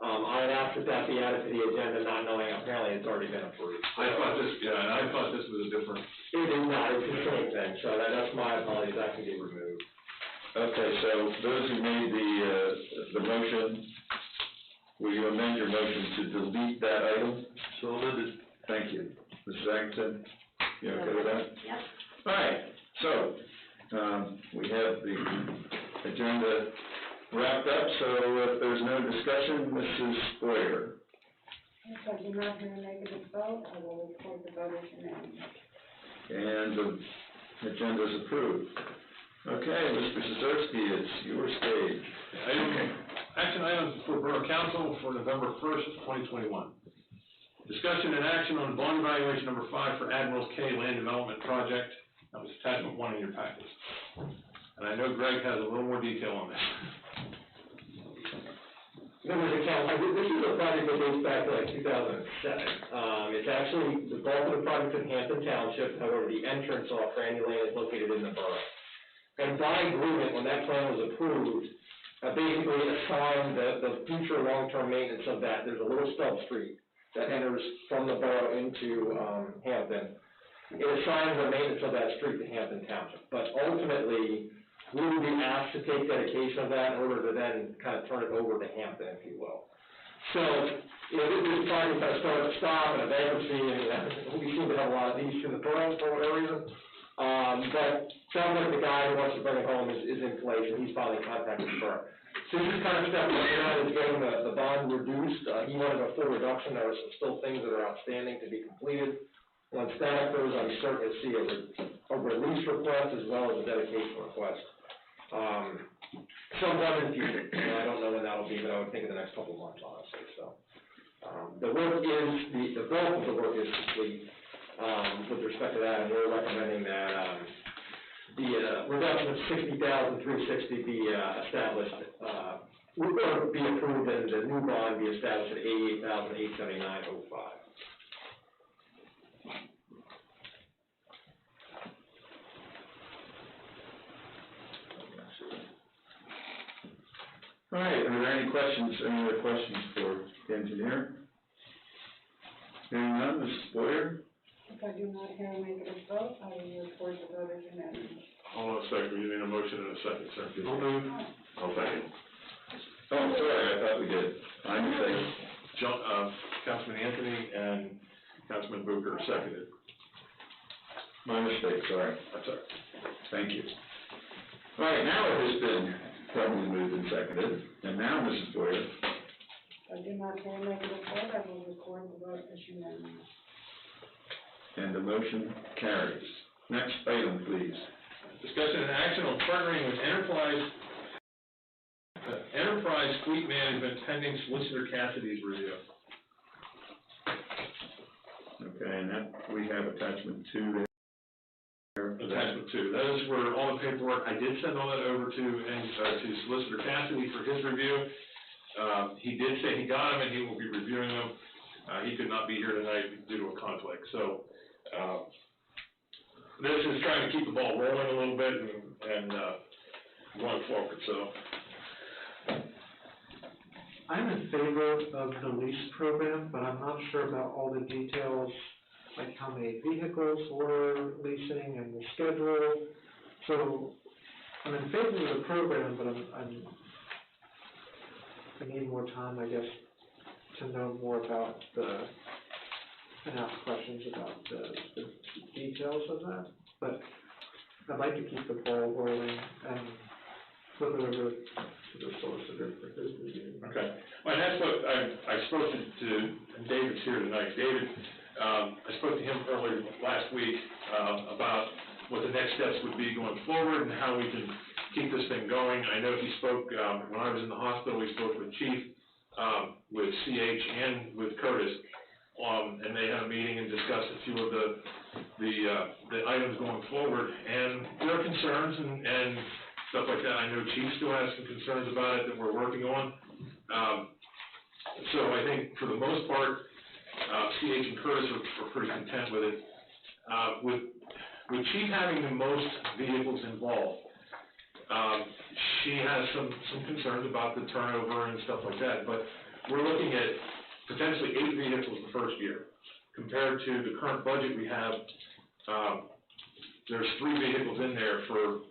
I had asked that be added to the agenda, not knowing apparently it's already been approved. I thought this was a different. It is not, it's the same thing, so that's my apologies, that can be removed. Okay, so those who made the motion, will you amend your motion to delete that item? So amended. Thank you. Mrs. Atkinson, you okay with that? Yep. All right, so we have the agenda wrapped up, so if there's no discussion, Mrs. Boyer. If I do not hear a negative vote, I will report the vote as unanimous. And the agenda is approved. Okay, Mr. Szewski, it's your stage. Action items for Borough Council for November 1st, 2021. Discussion and action on bond evaluation number 5 for Admiral's Cay Land Development Project. That was attachment 1 in your package. And I know Greg has a little more detail on this. Members of council, this is a project that dates back to like 2007. It's actually, the bulk of the project in Hampton Township, however, the entrance off Randy Lane is located in the borough. And by agreement, when that plan was approved, basically assigned the future long-term maintenance of that. There's a little stub street that enters from the borough into Hampton. It assigns the maintenance of that street to Hampton Township. But ultimately, we would be asked to take dedication of that in order to then kind of turn it over to Hampton, if you will. So, this project kind of started to stop and a bankruptcy, and we seem to have a lot of these in the borough for whatever reason. But sounds like the guy who wants to bring it home is in place, and he's finally contacted the borough. So this is kind of step one now is getting the bond reduced. He wanted a full reduction. There are still things that are outstanding to be completed. Once that occurs, I'm certain to see a release request as well as a dedication request. Sometime in the future. I don't know when that'll be, but I would think in the next couple of months, honestly. So the work is, the bulk of the work is complete with respect to that, and we're recommending that the reduction of $60,360 be established, or be approved, and the new bond be established at $88,879.05. All right, are there any other questions for the engineer? Hearing none, Mrs. Boyer? If I do not hear a negative vote, I will report the vote as unanimous. Hold on a second, we need a motion in a second, sir. I'll move. I'll second. Oh, sorry, I thought we did. My mistake. Councilman Anthony and Councilman Booker seconded. My mistake, sorry. That's all right. Thank you. All right, now it has been properly moved and seconded, and now, Mrs. Boyer, If I do not hear a negative vote, I will record the vote as unanimous. and the motion carries. Next item, please. Discussion and action on partnering with Enterprise Fleet Management pending Solicitor Cassidy's review. Okay, and that, we have attachment 2 there. Attachment 2, those were all the paperwork, I did send all that over to Solicitor Cassidy for his review. He did say he got them and he will be reviewing them. He could not be here tonight due to a conflict, so, this is trying to keep the ball rolling a little bit and going forward, so. I'm in favor of the lease program, but I'm not sure about all the details, like how many vehicles we're leasing and the schedule. So I'm in favor of the program, but I need more time, I guess, to know more about and ask questions about the details of that. But I'd like to keep the ball rolling and flip it over to the solicitor for his review. Okay, well, and that's what I spoke to, and David's here tonight. David, I spoke to him earlier last week, about what the next steps would be going forward and how we can keep this thing going. I know he spoke, when I was in the hospital, he spoke with Chief, with CH and with Curtis, and they had a meeting and discussed a few of the items going forward, and there are concerns and stuff like that. I know Chief still has some concerns about it that we're working on. So I think for the most part, CH and Curtis are pretty content with it. With Chief having the most vehicles involved, she has some concerns about the turnover and stuff like that, but we're looking at potentially 8 vehicles the first year. Compared to the current budget we have, there's 3 vehicles in there for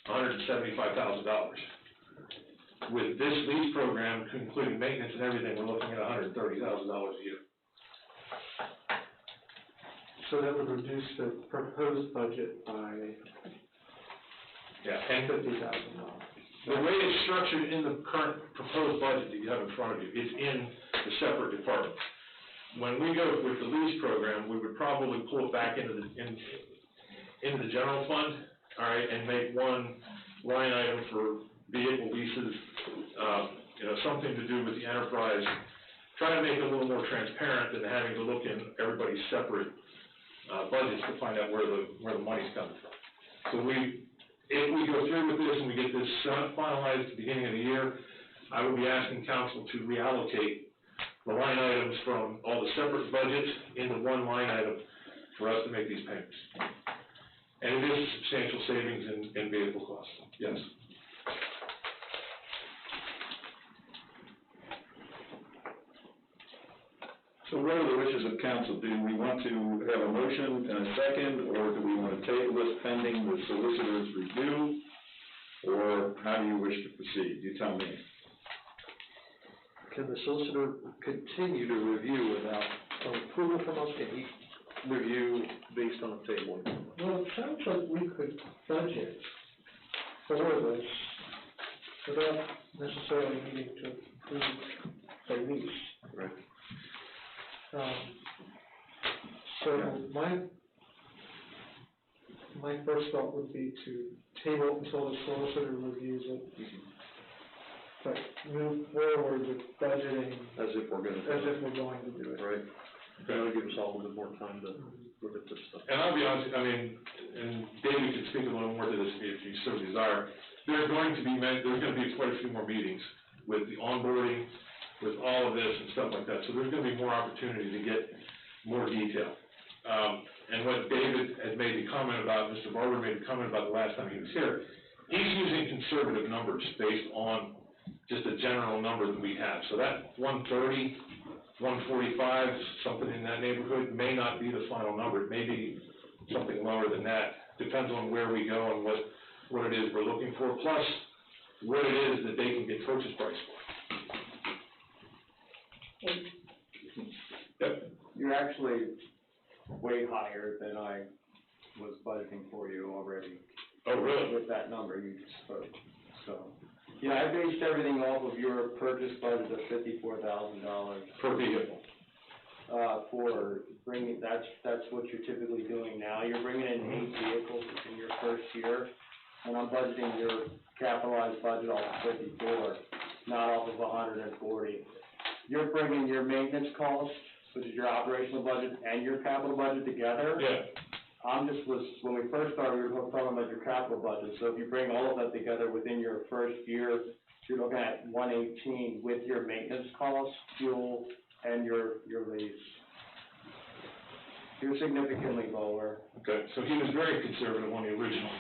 $175,000. With this lease program, including maintenance and everything, we're looking at $130,000 a year. So that would reduce the proposed budget by $50,000. The way it's structured in the current proposed budget that you have in front of you, it's in the separate departments. When we go with the lease program, we would probably pull it back into the general fund, all right, and make one line item for vehicle leases, something to do with the enterprise. Try to make it a little more transparent than having to look in everybody's separate budgets to find out where the money's coming from. So if we go through with this and we get this finalized at the beginning of the year, I will be asking council to reallocate the line items from all the separate budgets into one line item for us to make these payments. And it is substantial savings in vehicle costs, yes. So what are the wishes of council? Do we want to have a motion and a second, or do we want to table this pending the solicitor's review? Or how do you wish to proceed? You tell me. Can the solicitor continue to review without approval from us? Can he review based on a table? Well, it sounds like we could budget for this without necessarily needing to approve the lease. Right. So my first thought would be to table until the solicitor reviews it, but move forward with budgeting As if we're going to do it. Right. That'll give us all a little bit more time to look at this stuff. And I'll be honest, I mean, and David can speak a little more to this if you so desire. There's going to be quite a few more meetings with the onboarding, with all of this and stuff like that. So there's going to be more opportunity to get more detail. And what David had made the comment about, Mr. Barber made the comment about the last time he was here, he's using conservative numbers based on just a general number that we have. So that 130, 145, something in that neighborhood may not be the final number. It may be something lower than that. Depends on where we go and what it is we're looking for, plus what it is that they can get purchase price for. Yep. You're actually way higher than I was budgeting for you already. Oh, really? With that number you just spoke, so. Yeah, I based everything off of your purchase budget of $54,000. Per vehicle. For bringing, that's what you're typically doing now. You're bringing in 8 vehicles in your first year, and I'm budgeting your capitalized budget off of 54, not off of 140. You're bringing your maintenance costs, which is your operational budget, and your capital budget together. Yeah. When we first started, we were talking about your capital budget, so if you bring all of that together within your first year, you're looking at 118 with your maintenance costs, fuel, and your lease. You're significantly lower. Okay, so he was very conservative on the original,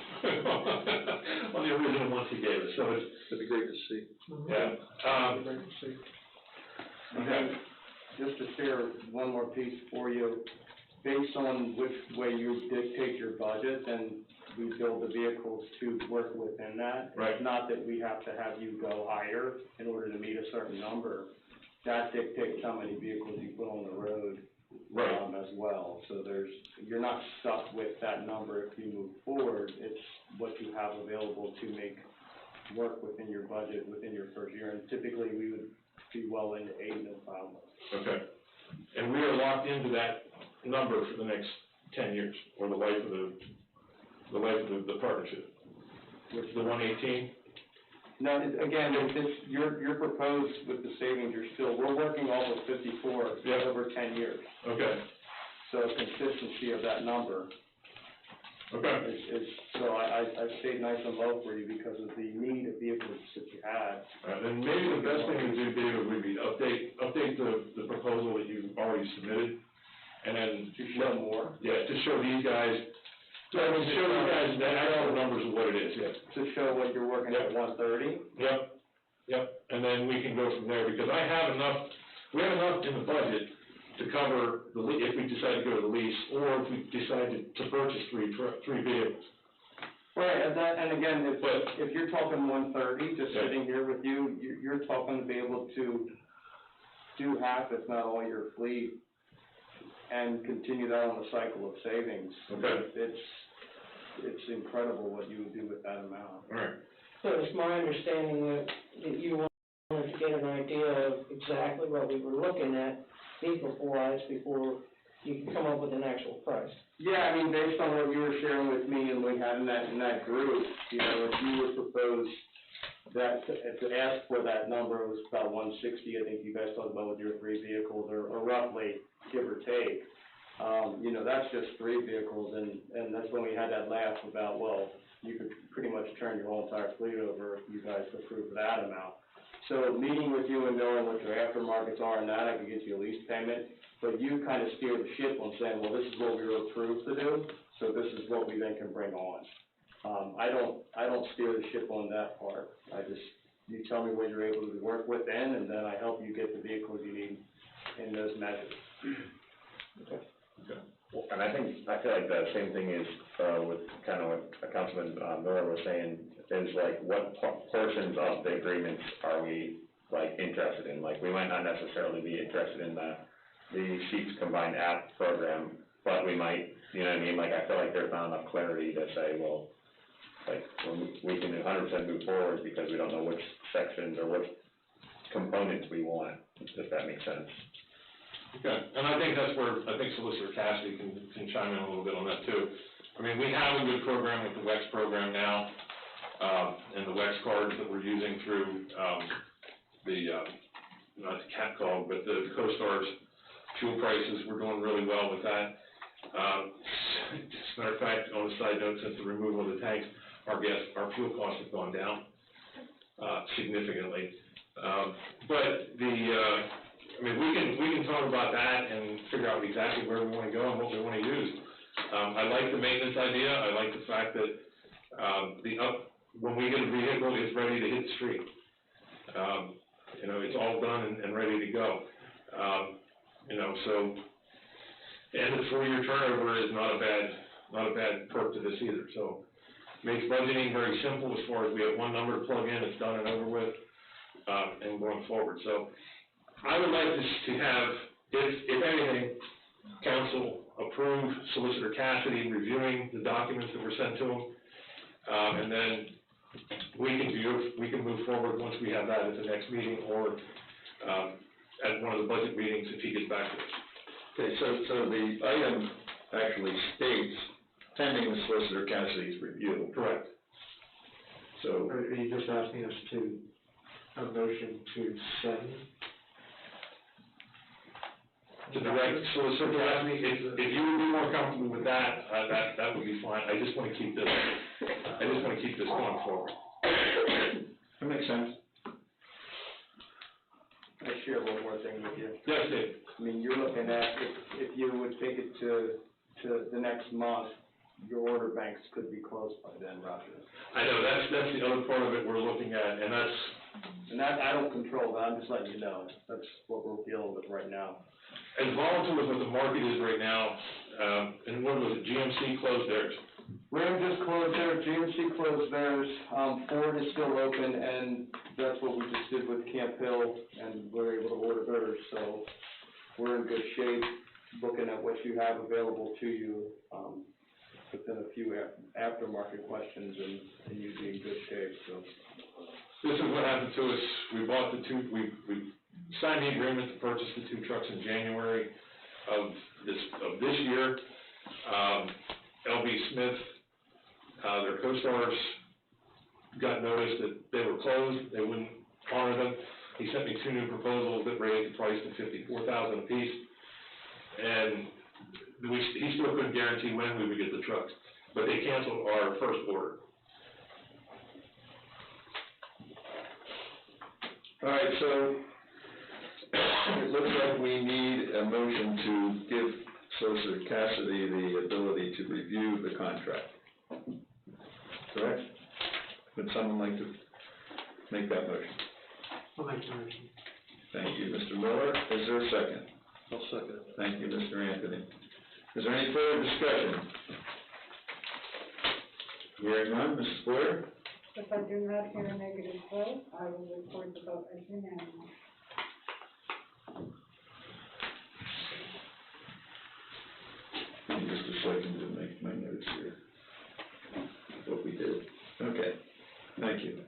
ones he gave us, so it's, It'd be great to see. yeah. Great to see. Okay. Just to share one more piece for you, based on which way you dictate your budget, then we build the vehicles to work within that. Right. It's not that we have to have you go higher in order to meet a certain number. That dictates how many vehicles you put on the road. Right. As well, so you're not stuck with that number if you move forward. It's what you have available to make work within your budget within your first year, and typically we would be well into 8, no problem. Okay. And we are locked into that number for the next 10 years, or the life of the partnership. Which the 118? No, again, you're proposed with the savings, we're working off of 54 Yeah. over 10 years. Okay. So consistency of that number Okay. so I stayed nice and low for you because of the need of vehicles that you had. And maybe the best thing to do, David, would be update the proposal that you already submitted, and then To show more. Yeah, to show these guys, show you guys the actual numbers of what it is, yeah. To show what you're working at 130. Yep, and then we can go from there, because we have enough in the budget to cover if we decide to go to the lease, or if we decide to purchase three vehicles. Right, and again, if you're talking 130, just sitting here with you, you're talking to be able to do half, if not all, your fleet, and continue that on the cycle of savings. Okay. It's incredible what you would do with that amount. All right. So it's my understanding that you wanted to get an idea of exactly what we were looking at vehicle-wise before you can come up with an actual price. Yeah, I mean, based on what you were sharing with me and we had in that group, if you would propose that, to ask for that number, it was about 160, I think you guys talked about with your 3 vehicles, or roughly, give or take. That's just 3 vehicles, and that's when we had that laugh about, well, you could pretty much turn your whole entire fleet over if you guys approve that amount. So meeting with you and knowing what your aftermarkets are and that, I could get you a lease payment, but you kind of steer the ship on saying, well, this is what we were approved to do, so this is what we then can bring on. I don't steer the ship on that part. You tell me what you're able to work within, and then I help you get the vehicles you need in those measures. Okay. And I feel like the same thing is, with kind of what Councilman Miller was saying, is like, what portions of the agreements are we, like, interested in? Like, we might not necessarily be interested in the Sheets Combined App program, but we might, you know what I mean? Like, I feel like there's not enough clarity to say, well, like, we can 100% move forward because we don't know which sections or which components we want, if that makes sense. Okay, and I think that's where, Solicitor Cassidy can chime in a little bit on that too. I mean, we have a good program with the WEX program now, and the WEX cards that we're using through, not the CAT call, but the CoStar's fuel prices, we're doing really well with that. As a matter of fact, on a side note, since the removal of the tanks, our fuel costs have gone down, significantly. But I mean, we can talk about that and figure out exactly where we want to go and what we want to use. I like the maintenance idea. I like the fact that when we get a vehicle, it's ready to hit the street. You know, it's all done and ready to go. You know, so, and the 4-year turnover is not a bad perk to this either, so makes budgeting very simple as far as we have one number to plug in, it's done and over with, and going forward. So I would like to have, if anything, council approve Solicitor Cassidy reviewing the documents that were sent to him, and then we can move forward once we have that at the next meeting or at one of the budget meetings if he gets back to us. Okay, so the item actually states pending Solicitor Cassidy's review. Correct. So, Are you just asking us to, a motion to send? To direct Solicitor Cassidy, if you would be more comfortable with that, that would be fine. I just want to keep this going forward. that makes sense. I share one more thing with you. Yes, Dave. I mean, you're looking at, if you would take it to the next month, your order banks could be closed by then, Roger. I know, that's the other part of it we're looking at, and that's, And that, I don't control that, I'm just letting you know, that's what we're dealing with right now. as volatile as what the market is right now, and what was it, GMC closed theirs. Ram just closed theirs, GMC closed theirs, Ford is still open, and that's what we just did with Camp Hill, and we're able to order theirs, so we're in good shape, looking at what you have available to you, within a few aftermarket questions, and you'd be in good shape, so. This is what happened to us, we bought the two, we signed the agreement to purchase the 2 trucks in January of this year. LB Smith, their co-stars got notice that they were closed, they wouldn't honor them. He sent me 2 new proposals that raised the price to $54,000 apiece, and he still couldn't guarantee when we would get the trucks, but they canceled our first order. All right, so it looks like we need a motion to give Solicitor Cassidy the ability to review the contract. Correct? Would someone like to make that motion? I'll make the motion. Thank you, Mr. Miller. Is there a second? I'll second it. Thank you, Mr. Anthony. Is there any further discussion? Hearing none, Mrs. Blair? If I do not hear a negative vote, I will report the vote as unanimous. Give me just a second to make my notes here. What we did. Okay, thank you.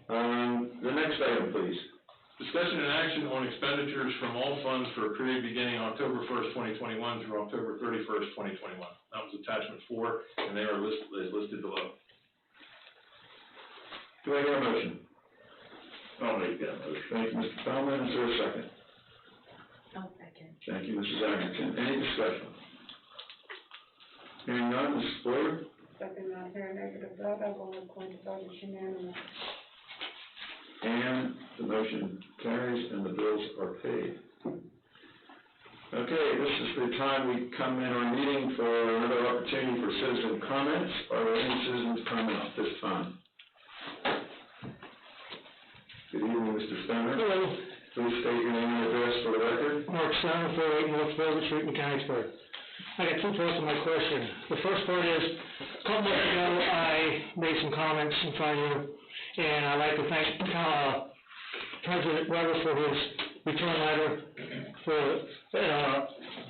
The next item, please. Discussion and action on expenditures from all funds for a period beginning October 1st, 2021 through October 31st, 2021. That was attachment 4, and they are listed below. Do I hear a motion? I'll make that motion. Thank you, Mr. Feldman. Is there a second? I'll second. Thank you, Mrs. Iverson. Any discussion? Hearing none, Mrs. Blair? If I do not hear a negative vote, I will report the vote as unanimous. And the motion carries and the bills are paid. Okay, this is the time we come in our meeting for another opportunity for citizen comments. Are there any citizens comment at this time? Good evening, Mr. Stoner. Hello, Please state your name and address for the record. Mark Stoner, 408 North Borough Street, Mechanicsburg. I got 2 parts of my question. The first part is, a couple months ago, I made some comments in front of you, and I'd like to thank President Weber for his return letter, for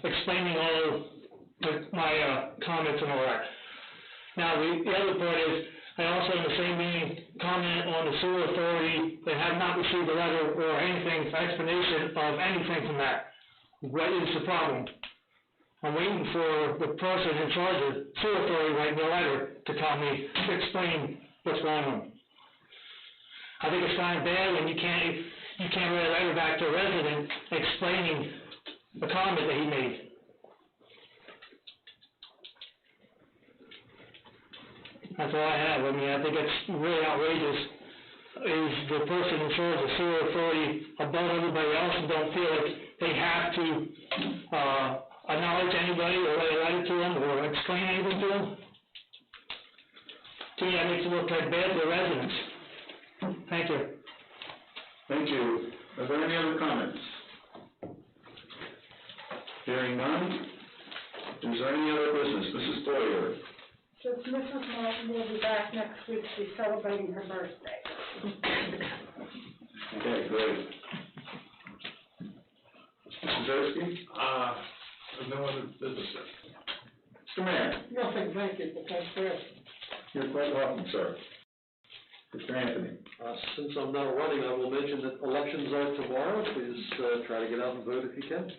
explaining all of my comments and all that. Now, the other part is, I also in the same meeting commented on the sewer authority. They have not received a letter or anything, explanation of anything from that. What is the problem? I'm waiting for the person in charge of the sewer authority to write me a letter to tell me, to explain what's going on. I think it's kind of bad when you can't write a letter back to a resident explaining the comment that he made. That's all I have. I mean, I think it's really outrageous. Is the person in charge of the sewer authority above everybody else and don't feel like they have to acknowledge anybody or write a letter to them or explain anything to them? To me, that makes it look like bad to the residents. Thank you. Thank you. Are there any other comments? Hearing none, is there any other business? Mrs. Boyer? Just Mrs. Martin will be back next week, she's celebrating her birthday. Okay, great. Mr. Zersky? No other business, sir. Mr. Mayor? Nothing, thank you, because there's You're quite welcome, sir. Mr. Anthony? Since I'm not running, I will mention that elections are tomorrow. Please, try to get out and vote if you can.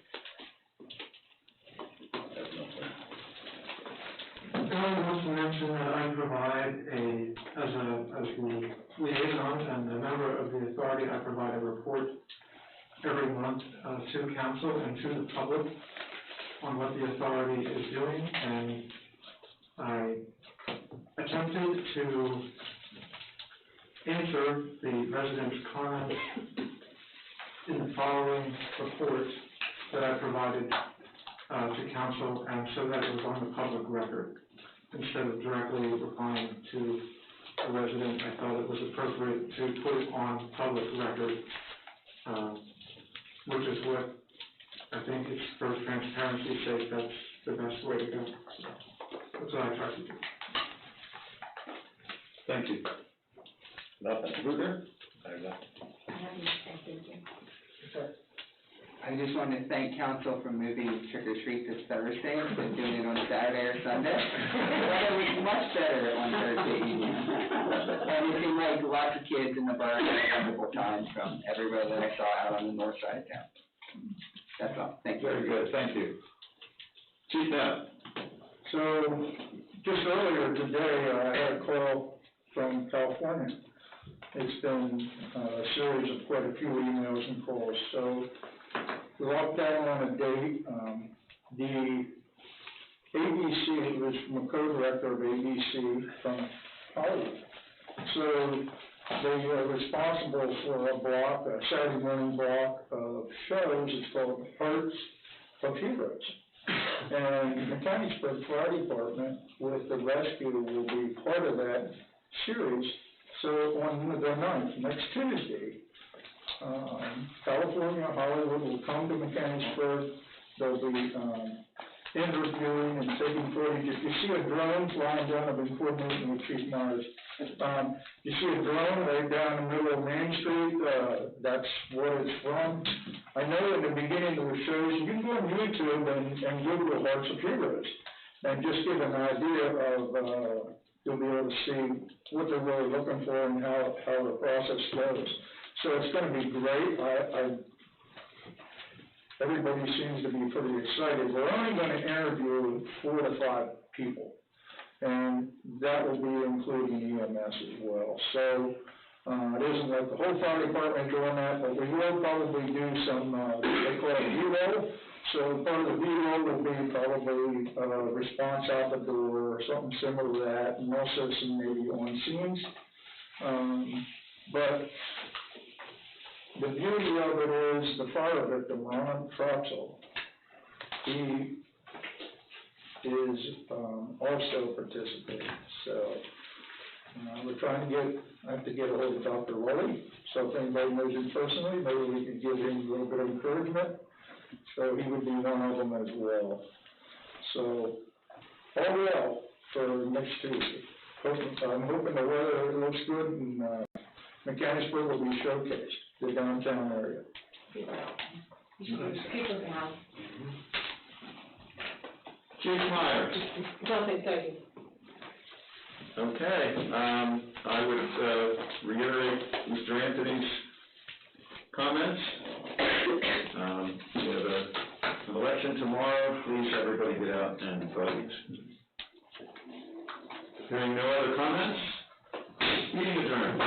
I want to mention that I provide as the liaison and a member of the authority, I provide a report every month to council and to the public on what the authority is doing, and I attempted to answer the residents' comments in the following report that I provided to council, and so that it was on the public record. Instead of directly replying to a resident, I thought it was appropriate to put it on public record, which is what I think is, for transparency's sake, that's the best way to go. That's what I tried to do. Thank you. Nothing. Ruger? I have nothing. I have nothing, thank you. I just wanted to thank council for moving trick or treat to Thursday instead of doing it on Saturday or Sunday. The weather was much better on Thursday evening. And it seemed like lots of kids in the borough had a wonderful time from everywhere that I saw out on the north side of town. That's all. Thank you. Very good, thank you. Chief Knapp? So, just earlier today, I had a call from California. It's been a series of quite a few emails and calls. So, we walked down on a date. The ABC, it was from a co-director of ABC from Hollywood. So they were responsible for a block, a Saturday morning block of shows. It's called Hearts of Heroes. And the Mechanicsburg Fire Department with the rescue will be part of that series. So on the 9th, next Tuesday, California, Hollywood will come to Mechanicsburg. They'll be interviewing and taking footage. If you see a drone flying down, I've been coordinating with Chief Myers. You see a drone right down the middle of Main Street, that's what it's from. I know in the beginning of the shows, you can go on YouTube and Google Hearts of Heroes and just get an idea of, you'll be able to see what they're really looking for and how the process goes. So it's going to be great. Everybody seems to be pretty excited. We're only going to interview 4 to 5 people, and that will be including EMS as well. So it isn't like the whole fire department doing that, but we will probably do some, they call it B-roll. So part of the B-roll will be probably response out the door or something similar to that, and also some maybe on scenes. But the beauty of it is the fire victim, Ron Troxel, he is also participating. So we're trying to I have to get a hold of Dr. Lilly. So if anybody knows him personally, maybe we could give him a little bit of encouragement. So he would be one of them as well. So all well for next Tuesday. I'm hoping the weather looks good and Mechanicsburg will be showcased, the downtown area. People's house. Chief Myers? Nothing, thank you. Okay, I would reiterate Mr. Anthony's comments. We have an election tomorrow. Please, everybody get out and vote. Hearing no other comments, meeting adjourned.